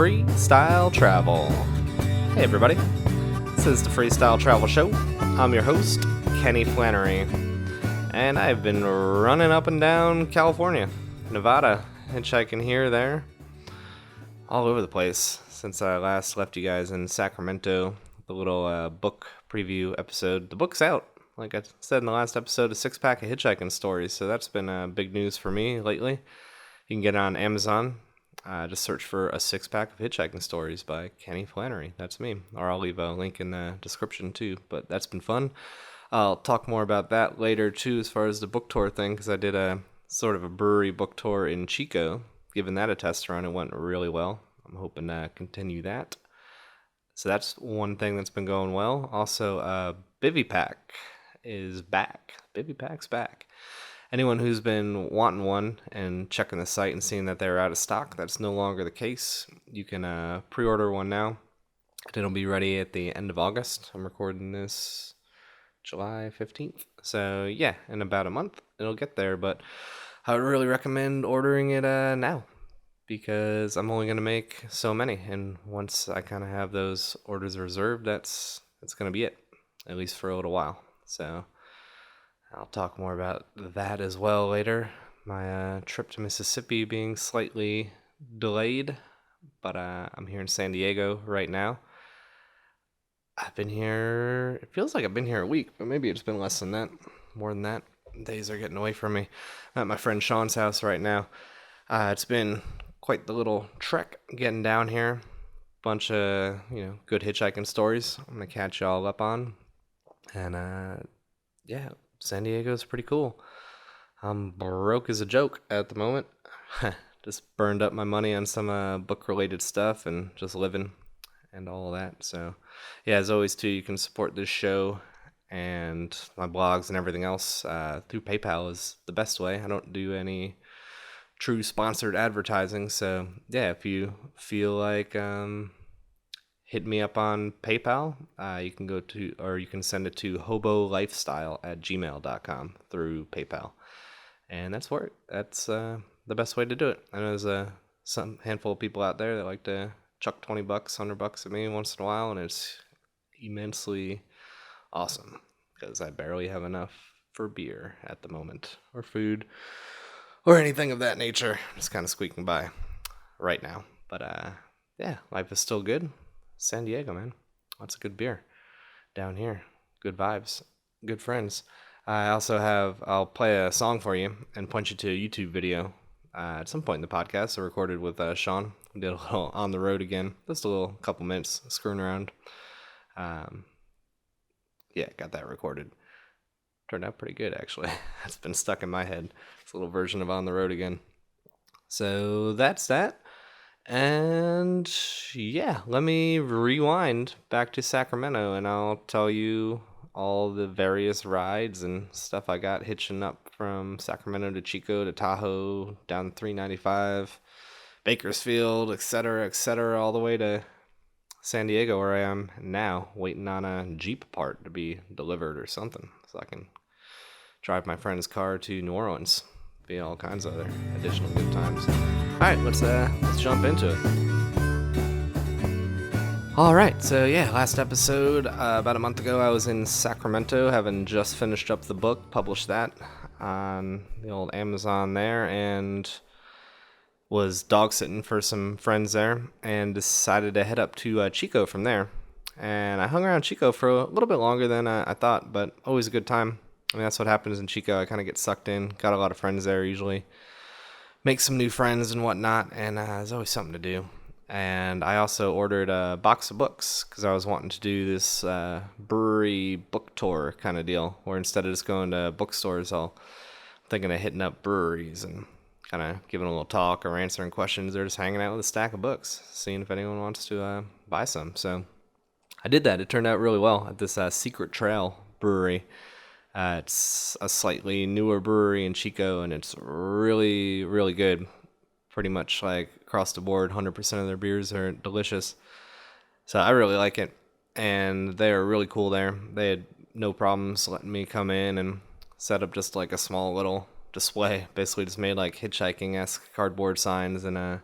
Freestyle Travel. Hey everybody, this is the Freestyle Travel Show. I'm your host, Kenny Flannery, and I've been running up and down California, Nevada, hitchhiking here, there, all over the place since I last left you guys in Sacramento. The little book preview episode. The book's out. Like I said in the last episode, a 6-pack of hitchhiking stories, so that's been big news for me lately. You can get it on Amazon. Just search for a 6-pack of hitchhiking stories by Kenny Flannery. That's me. Or I'll leave a link in the description too. But that's been fun. I'll talk more about that later too as far as the book tour thing, because I did a sort of a brewery book tour in Chico. Giving that a test run, it went really well. I'm hoping to continue that. So that's one thing that's been going well. Also, Bivy is back. Bivy Pack's back. Anyone who's been wanting one and checking the site and seeing that they're out of stock, that's no longer the case. You can pre-order one now. It'll be ready at the end of August. I'm recording this July 15th. So yeah, in about a month, it'll get there. But I would really recommend ordering it now, because I'm only going to make so many. And once I kind of have those orders reserved, that's going to be it, at least for a little while. So I'll talk more about that as well later. My trip to Mississippi being slightly delayed, but I'm here in San Diego right now. I've been here, it feels like I've been here a week, but maybe it's been less than that, more than that. Days are getting away from me. I'm at my friend Sean's house right now. It's been quite the little trek getting down here. Bunch of, good hitchhiking stories I'm going to catch y'all up on. And, yeah. San Diego's pretty cool. I'm broke as a joke at the moment. Just burned up my money on some book-related stuff and just living and all of that. So, yeah, as always, too, you can support this show and my blogs and everything else through PayPal is the best way. I don't do any true sponsored advertising. So, yeah, if you feel like hit me up on PayPal. You can go to, or you can send it to uberhobolifestyle@gmail.com through PayPal. And that's the best way to do it. I know there's some handful of people out there that like to chuck $20, $100 at me once in a while, and it's immensely awesome because I barely have enough for beer at the moment, or food, or anything of that nature. Just kind of squeaking by right now. But yeah, life is still good. San Diego, man. Lots of good beer down here. Good vibes. Good friends. I'll play a song for you and point you to a YouTube video at some point in the podcast. I recorded with Sean. We did a little on the road again. Just a little couple minutes screwing around. Yeah, got that recorded. Turned out pretty good, actually. That's been stuck in my head. It's a little version of On the Road Again. So that's that. And yeah, let me rewind back to Sacramento and I'll tell you all the various rides and stuff I got hitching up from Sacramento to Chico to Tahoe, down 395, Bakersfield, etc., all the way to San Diego, where I am now, waiting on a Jeep part to be delivered or something, so I can drive my friend's car to New Orleans. Be all kinds of other additional good times. All right, let's jump into it. All right, so yeah, last episode, about a month ago, I was in Sacramento, having just finished up the book, published that on the old Amazon there, and was dog sitting for some friends there, and decided to head up to Chico from there. And I hung around Chico for a little bit longer than I thought, but always a good time. I mean, that's what happens in Chico. I kind of get sucked in. Got a lot of friends there usually. Make some new friends and whatnot, and there's always something to do. And I also ordered a box of books because I was wanting to do this brewery book tour kind of deal, where instead of just going to bookstores, I'm thinking of hitting up breweries and kind of giving a little talk or answering questions or just hanging out with a stack of books, seeing if anyone wants to buy some. So I did that. It turned out really well at this Secret Trail brewery. It's a slightly newer brewery in Chico, and it's really, really good. Pretty much like across the board, 100% of their beers are delicious. So I really like it, and they are really cool there. They had no problems letting me come in and set up just like a small little display. Basically just made like hitchhiking-esque cardboard signs and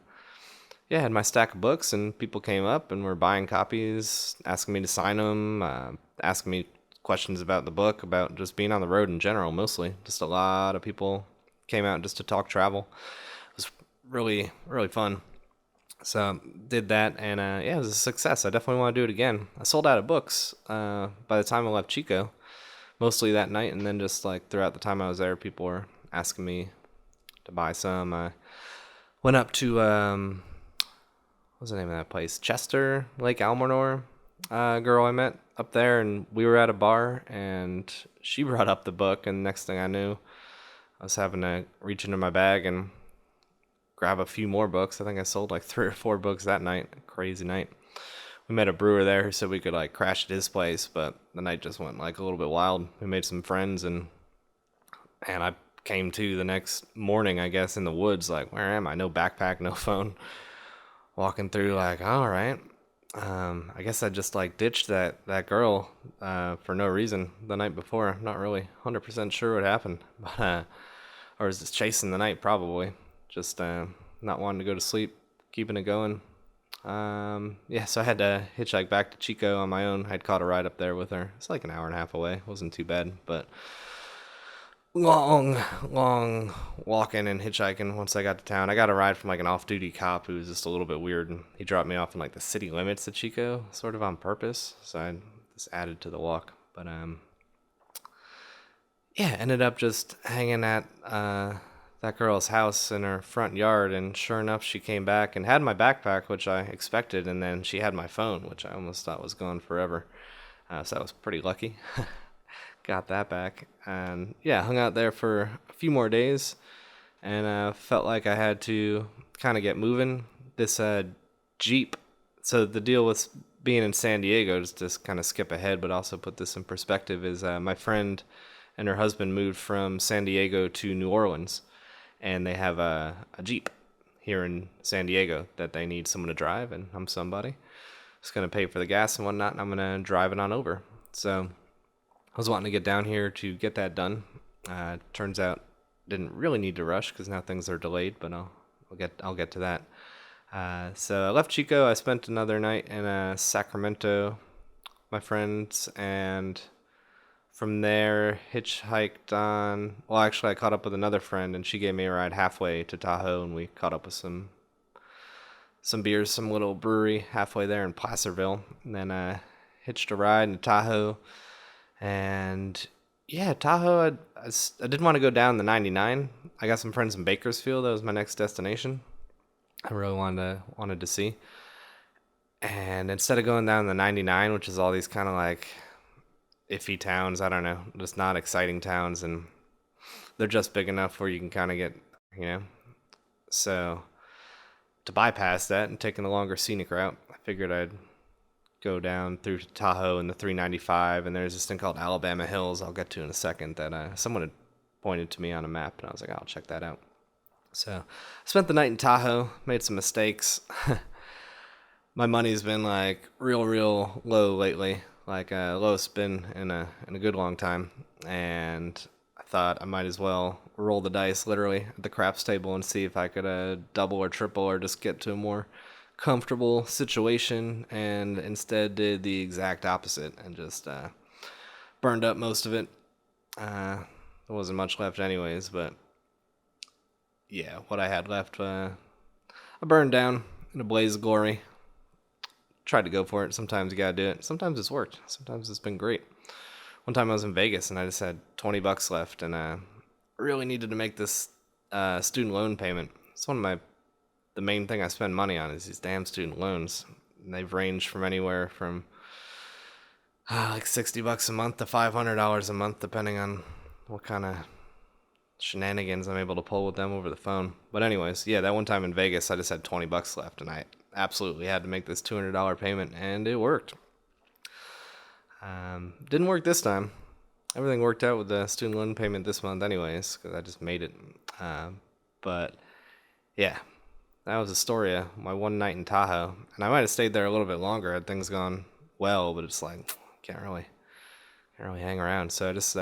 yeah, I had my stack of books, and people came up and were buying copies, asking me to sign them, asking me questions about the book, about just being on the road in general, mostly. Just a lot of people came out just to talk travel. It was really, really fun. So did that, and yeah, it was a success. I definitely want to do it again. I sold out of books by the time I left Chico, mostly that night, and then just like throughout the time I was there, people were asking me to buy some. I went up to what's the name of that place? Chester, Lake Almanor. Girl I met up there, and we were at a bar, and she brought up the book, and next thing I knew, I was having to reach into my bag and grab a few more books. I think I sold like 3 or 4 books that night. Crazy night. We met a brewer there who said we could like crash at his place, but the night just went like a little bit wild. We made some friends, and I came to the next morning, I guess, in the woods. Like, where am I? No backpack, no phone. Walking through, like, all right. I guess I just like ditched that girl for no reason the night before. I'm not really 100% sure what happened, but or was just chasing the night probably. Just not wanting to go to sleep, keeping it going. Yeah, so I had to hitchhike back to Chico on my own. I'd caught a ride up there with her. It's like an hour and a half away. It wasn't too bad, but long walking and hitchhiking once I got to town. I got a ride from like an off-duty cop who was just a little bit weird, and he dropped me off in like the city limits of Chico, sort of on purpose. So I just added to the walk. But yeah, ended up just hanging at that girl's house in her front yard, and sure enough, she came back and had my backpack, which I expected, and then she had my phone, which I almost thought was gone forever. So I was pretty lucky. Got that back, and yeah, hung out there for a few more days, and felt like I had to kind of get moving. This Jeep. So the deal with being in San Diego, just to kind of skip ahead, but also put this in perspective, is my friend and her husband moved from San Diego to New Orleans, and they have a Jeep here in San Diego that they need someone to drive, and I'm somebody. Just gonna pay for the gas and whatnot, and I'm gonna drive it on over. So I was wanting to get down here to get that done. Turns out didn't really need to rush because now things are delayed, but I'll get to that. So I left Chico. I spent another night in Sacramento, my friends, and from there hitchhiked on. Well, actually, I caught up with another friend, and she gave me a ride halfway to Tahoe, and we caught up with some beers, some little brewery halfway there in Placerville, and then hitched a ride into Tahoe. And yeah, Tahoe, I didn't want to go down the 99. I got some friends in Bakersfield. That was my next destination. I really wanted to see. And instead of going down the 99, which is all these kind of like iffy towns, I don't know, just not exciting towns, and they're just big enough where you can kind of get, you know. So to bypass that and taking the longer scenic route, I figured I'd go down through Tahoe in the 395, and there's this thing called Alabama Hills I'll get to in a second that someone had pointed to me on a map, and I was like, I'll check that out. So I spent the night in Tahoe, made some mistakes. My money's been like real low lately, like lowest been in a good long time, and I thought I might as well roll the dice literally at the craps table and see if I could double or triple or just get to a more comfortable situation, and instead did the exact opposite and just burned up most of it. There wasn't much left anyways, but yeah, what I had left I burned down in a blaze of glory. Tried to go for it. Sometimes you gotta do it. Sometimes it's worked. Sometimes it's been great. One time I was in Vegas and I just had $20 left, and really needed to make this student loan payment. It's one of the main thing I spend money on is these damn student loans. And they've ranged from anywhere from like $60 a month to $500 a month, depending on what kind of shenanigans I'm able to pull with them over the phone. But anyways, yeah, that one time in Vegas, I just had $20 left, and I absolutely had to make this $200 payment, and it worked. Didn't work this time. Everything worked out with the student loan payment this month anyways, because I just made it. But yeah, that was the story of my one night in Tahoe. And I might have stayed there a little bit longer had things gone well, but it's like, can't really hang around. So I just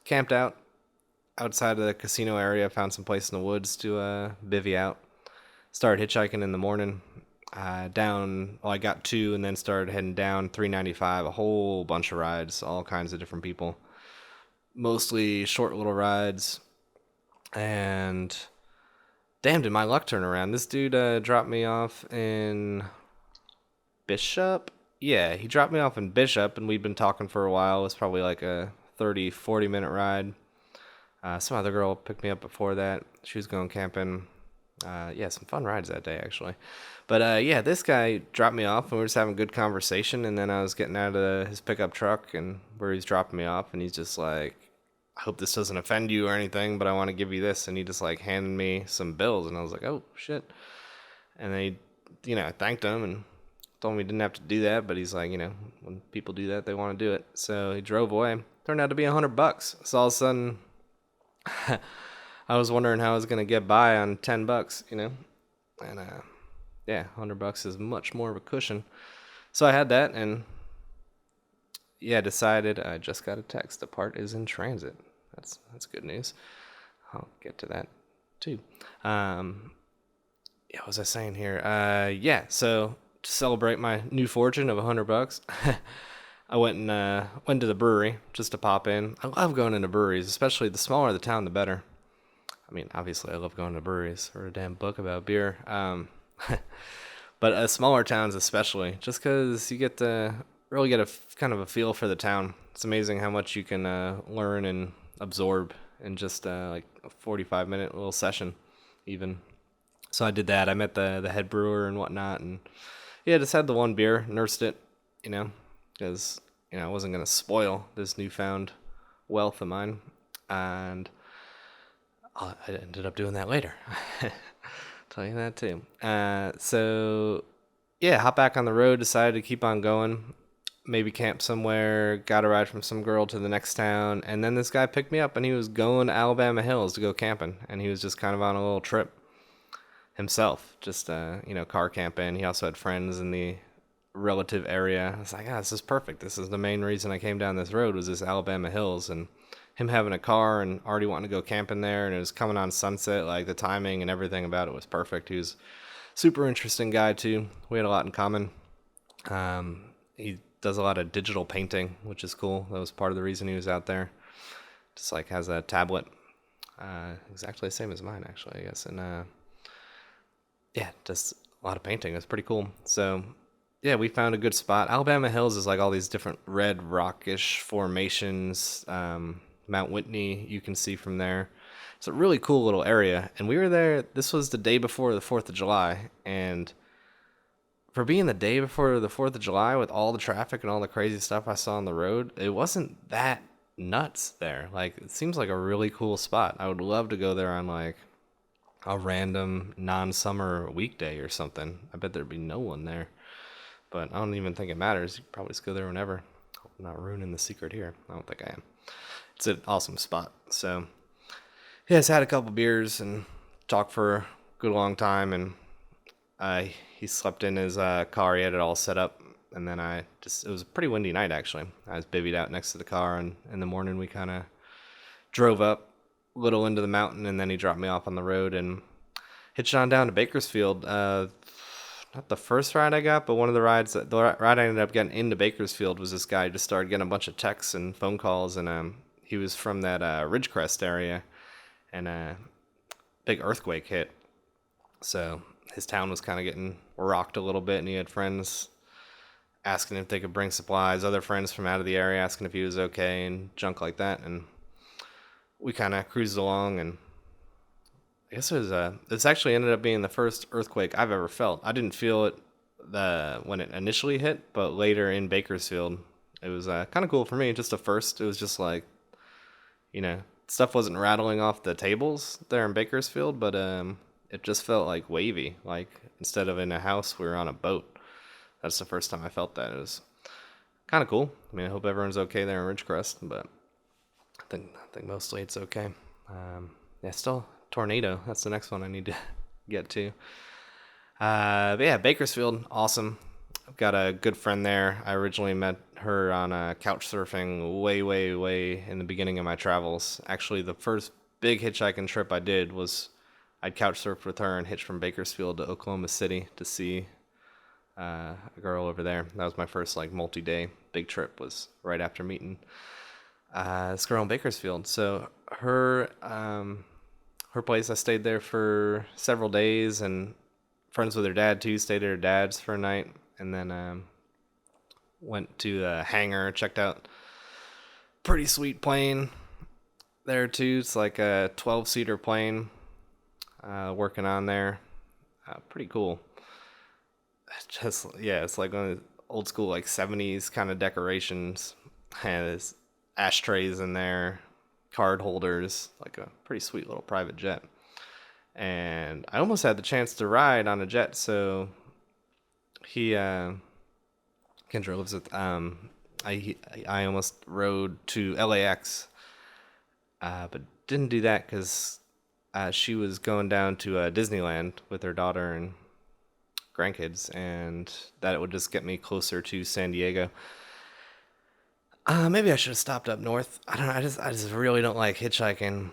camped outside of the casino area, found some place in the woods to bivvy out. started hitchhiking in the morning. I got 2 and then started heading down 395, a whole bunch of rides, all kinds of different people. Mostly short little rides. And damn, did my luck turn around. This dude dropped me off in Bishop. Yeah, he dropped me off in Bishop, and we'd been talking for a while. It was probably like a 30, 40-minute ride. Some other girl picked me up before that. She was going camping. Some fun rides that day, actually. But this guy dropped me off, and we were just having a good conversation, and then I was getting out of his pickup truck and where he's dropping me off, and he's just like, I hope this doesn't offend you or anything, but I want to give you this. And he just like handed me some bills, and I was like, oh, shit. And then I thanked him and told him he didn't have to do that, but he's like, when people do that, they want to do it. So he drove away. Turned out to be $100. So all of a sudden, I was wondering how I was going to get by on $10, and $100 is much more of a cushion. So I had that, and decided. I just got a text. The part is in transit. That's good news. I'll get to that too. What was I saying here? So to celebrate my new fortune of $100, I went to the brewery just to pop in. I love going into breweries, especially the smaller the town, the better. I mean, obviously, I love going to breweries. I wrote a damn book about beer. But smaller towns especially, just because you get to really get a kind of a feel for the town. It's amazing how much you can learn and absorb in just like a 45-minute little session, even. So I did that. I met the head brewer and whatnot, and just had the one beer, nursed it, because I wasn't gonna spoil this newfound wealth of mine, and I ended up doing that later. Tell you that too. Hop back on the road. Decided to keep on going. Maybe camp somewhere. Got a ride from some girl to the next town, and then this guy picked me up, and he was going to Alabama Hills to go camping, and he was just kind of on a little trip himself, just car camping. He also had friends in the relative area. I was like, this is perfect. This is the main reason I came down this road, was this Alabama Hills, and him having a car and already wanting to go camping there, and it was coming on sunset. Like, the timing and everything about it was perfect. He was super interesting guy too. We had a lot in common. He does a lot of digital painting, which is cool. That was part of the reason he was out there. Just like has a tablet, exactly the same as mine, actually, I guess. And just a lot of painting. It's pretty cool. So we found a good spot. Alabama Hills is like all these different red rockish formations. Mount Whitney you can see from there. It's a really cool little area, and we were there. This was the day before the 4th of July, and for being the day before the 4th of July with all the traffic and all the crazy stuff I saw on the road, it wasn't that nuts there. Like, it seems like a really cool spot. I would love to go there on like a random non-summer weekday or something. I bet there'd be no one there, but I don't even think it matters. You can probably just go there whenever. Hope I'm not ruining the secret here. I don't think I am. It's an awesome spot. So just had a couple beers and talked for a good long time, and he slept in his car. He had it all set up, and then it was a pretty windy night, actually. I was bivvied out next to the car, and in the morning we kind of drove up a little into the mountain, and then he dropped me off on the road and hitched on down to Bakersfield. Not the first ride I got, but one of the rides, the ride I ended up getting into Bakersfield was this guy who just started getting a bunch of texts and phone calls, and he was from that Ridgecrest area, and a big earthquake hit. So his town was kind of getting rocked a little bit, and he had friends asking if they could bring supplies, other friends from out of the area asking if he was okay, and junk like that. And we kind of cruised along, and I guess this actually ended up being the first earthquake I've ever felt. I didn't feel it when it initially hit, but later in Bakersfield, it was kind of cool for me. Just at first, it was just like, stuff wasn't rattling off the tables there in Bakersfield, but it just felt like wavy. Like, instead of in a house, we were on a boat. That's the first time I felt that. It was kind of cool. I mean, I hope everyone's okay there in Ridgecrest, but I think mostly it's okay. Still tornado. That's the next one I need to get to. Bakersfield, awesome. I've got a good friend there. I originally met her on couch surfing way, way, way in the beginning of my travels. Actually, the first big hitchhiking trip I did was I'd couch surfed with her and hitched from Bakersfield to Oklahoma City to see a girl over there. That was my first like multi-day big trip. Was right after meeting this girl in Bakersfield. So her place, I stayed there for several days, and friends with her dad too. Stayed at her dad's for a night, and then went to the hangar. Checked out pretty sweet plane there too. It's like a 12-seater plane. Working on there. Pretty cool. It's like one of the old school like 70s kind of decorations. And there's ashtrays in there, card holders, like a pretty sweet little private jet. And I almost had the chance to ride on a jet, so Kendra lives with I almost rode to LAX, but didn't do that because she was going down to Disneyland with her daughter and grandkids, and that it would just get me closer to San Diego. Maybe I should have stopped up north. I don't know. I just really don't like hitchhiking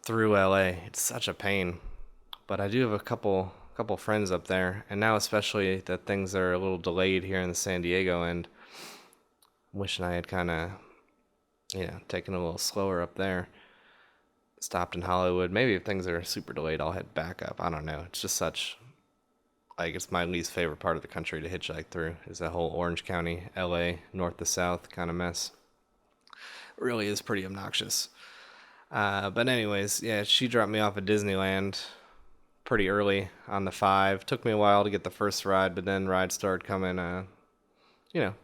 through LA. It's such a pain. But I do have a couple friends up there, and now especially that things are a little delayed here in the San Diego end. I'm wishing I had kind of, taken a little slower up there. Stopped in Hollywood. Maybe if things are super delayed, I'll head back up. I don't know. It's just such, like, it's my least favorite part of the country to hitchhike through, is that whole Orange County, LA, north to south kind of mess. It really is pretty obnoxious. But anyways, yeah, she dropped me off at Disneyland pretty early on the 5. Took me a while to get the first ride, but then rides started coming,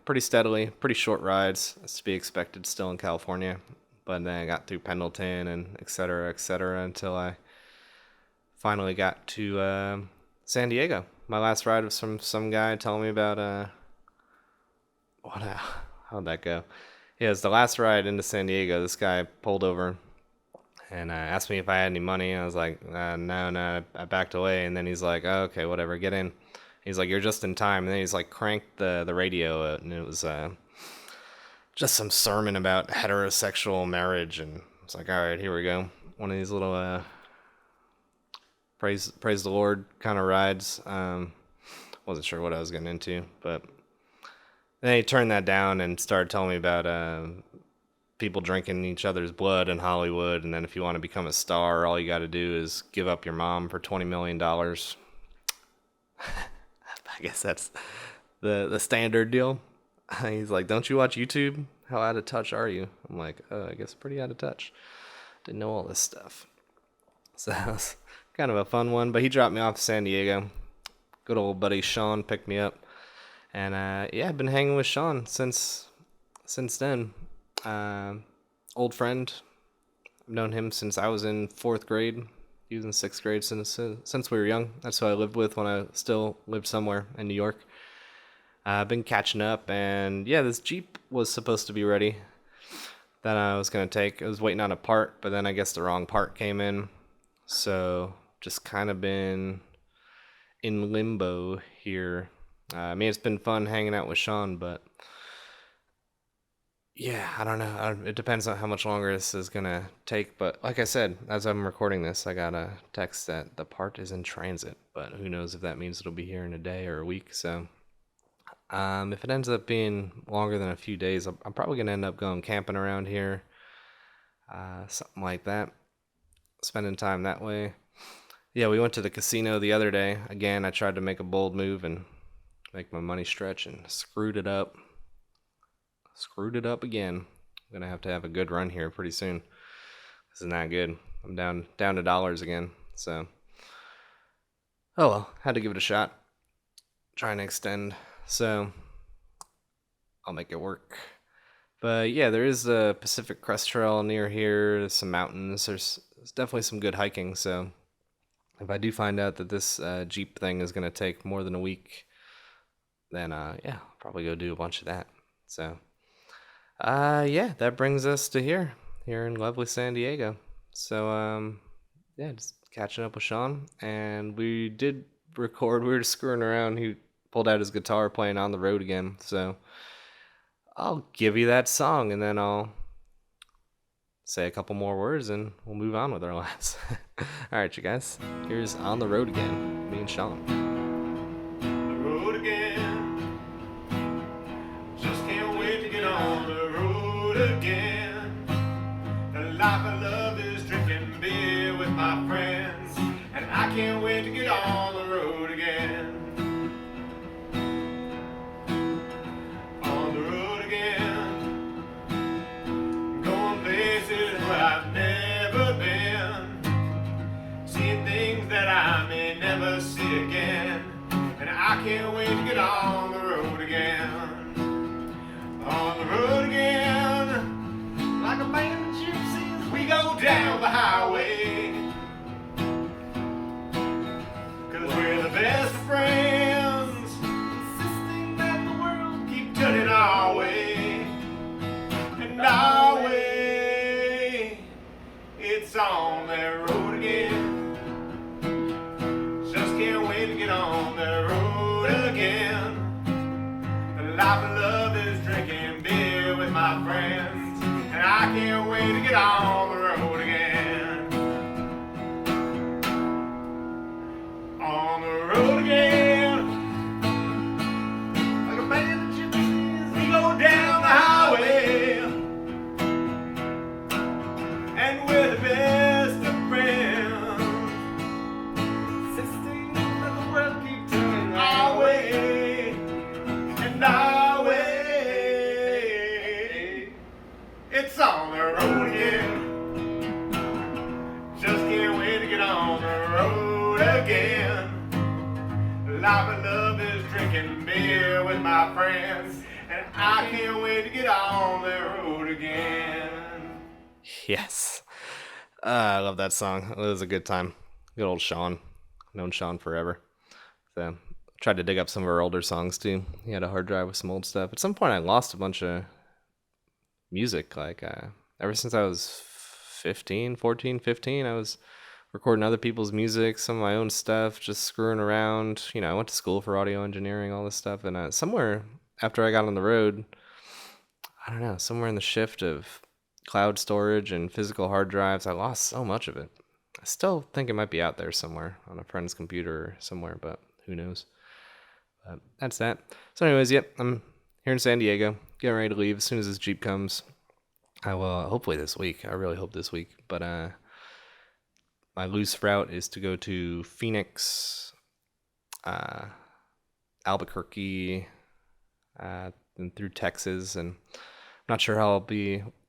pretty steadily. Pretty short rides, as to be expected still in California. But then I got through Pendleton and et cetera, until I finally got to San Diego. My last ride was from some guy telling me about how'd that go? Yeah, it was the last ride into San Diego. This guy pulled over and asked me if I had any money. And I was like, no, I backed away. And then he's like, oh, okay, whatever, get in. He's like, you're just in time. And then he's like, cranked the radio out, and it was just some sermon about heterosexual marriage. And it's like, all right, here we go. One of these little praise the Lord kind of rides. Wasn't sure what I was getting into, but then he turned that down and started telling me about people drinking each other's blood in Hollywood, and then if you want to become a star, all you got to do is give up your mom for $20 million. I guess that's the standard deal. He's like, don't you watch YouTube? How out of touch are you? I'm like, I guess pretty out of touch. Didn't know all this stuff. So that was kind of a fun one, but he dropped me off to San Diego. Good old buddy Sean picked me up. And I've been hanging with Sean since then. Old friend. I've known him since I was in 4th grade. He was in 6th grade since we were young. That's who I lived with when I still lived somewhere in New York. I've been catching up, and this Jeep was supposed to be ready that I was going to take. I was waiting on a part, but then I guess the wrong part came in. So just kind of been in limbo here. It's been fun hanging out with Sean, but I don't know. It depends on how much longer this is going to take. But like I said, as I'm recording this, I got a text that the part is in transit, but who knows if that means it'll be here in a day or a week. So if it ends up being longer than a few days, I'm probably going to end up going camping around here, something like that, spending time that way. Yeah, we went to the casino the other day. Again, I tried to make a bold move and make my money stretch and screwed it up. Again. I'm going to have a good run here pretty soon. This is not good. I'm down to dollars again. So, oh well, had to give it a shot. Trying to extend. So, I'll make it work. But yeah, there is a Pacific Crest Trail near here. There's some mountains. There's definitely some good hiking. So, if I do find out that this Jeep thing is going to take more than a week, then I'll probably go do a bunch of that. So, that brings us to here in lovely San Diego. So, just catching up with Sean, and we did record. We were just screwing around. He pulled out his guitar playing On the Road again. So, I'll give you that song, and then I'll say a couple more words, and we'll move on with our lives. Alright, you guys. Here's On the Road Again, me and Sean. The road again. Just can't wait to get on the road again. The life I love is drinking beer with my friends, and I can't wait to get on the road again. On the road again. Going places where I've never been. Seeing things that I may never see again. And I can't wait to get on the road again. On the road again. Like a band of gypsies, we go down the highway. 'Cause we're the best of friends, insisting that the world keep turning our way. And our way, it's on that road again. Just can't wait to get on the road again. The life I love is drinking beer with my friends, and I can't wait to get on the road again. On the road again. Like a band of gypsies, we go down the highway. And we're the best of friends, insisting that the world keep turning our way. And our way, it's on the road again. Just can't wait to get on the road again. The life I love is drinking beer with my friends, and I can't wait to get on the road again. Yes. I love that song. It was a good time. Good old Sean. Known Sean forever. So tried to dig up some of our older songs too. He had a hard drive with some old stuff. At some point I lost a bunch of music. Like ever since I was 15, I was recording other people's music, some of my own stuff, just screwing around. You know, I went to school for audio engineering, all this stuff. And somewhere after I got on the road, I don't know, somewhere in the shift of cloud storage and physical hard drives, I lost so much of it. I still think it might be out there somewhere on a friend's computer or somewhere, but who knows. But that's that. So anyways, yep, I'm here in San Diego, getting ready to leave as soon as this Jeep comes. I will, hopefully this week. I really hope this week. But my loose route is to go to Phoenix, Albuquerque, and through Texas, and I'm not sure how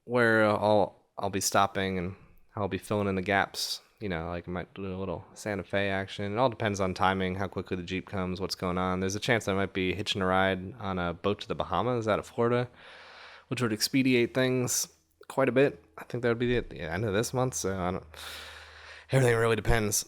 where I'll be stopping and how I'll be filling in the gaps. You know, like I might do a little Santa Fe action. It all depends on timing, how quickly the Jeep comes, what's going on. There's a chance I might be hitching a ride on a boat to the Bahamas out of Florida, which would expedite things quite a bit. I think that would be at the end of this month, so everything really depends.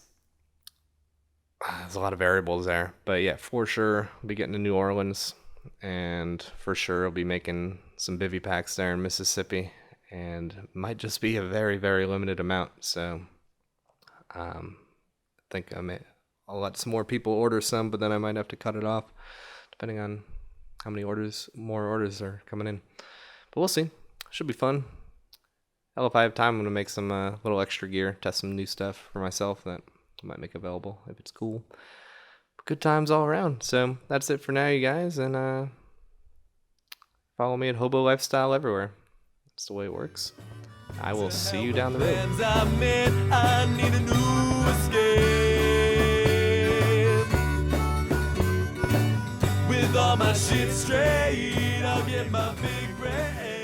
There's a lot of variables there. But yeah, for sure, I'll be getting to New Orleans, and for sure I'll be making some bivy packs there in Mississippi, and might just be a very, very limited amount. So I think I'll let some more people order some, but then I might have to cut it off depending on how many more orders are coming in. But we'll see. Should be fun. Hell, if I have time, I'm gonna make some little extra gear, test some new stuff for myself that I might make available if it's cool. But good times all around. So that's it for now, you guys, and follow me at Hobo Lifestyle everywhere. That's the way it works. I will see you down the road. I need a new escape. With all my shit straight, I'll get my big brain.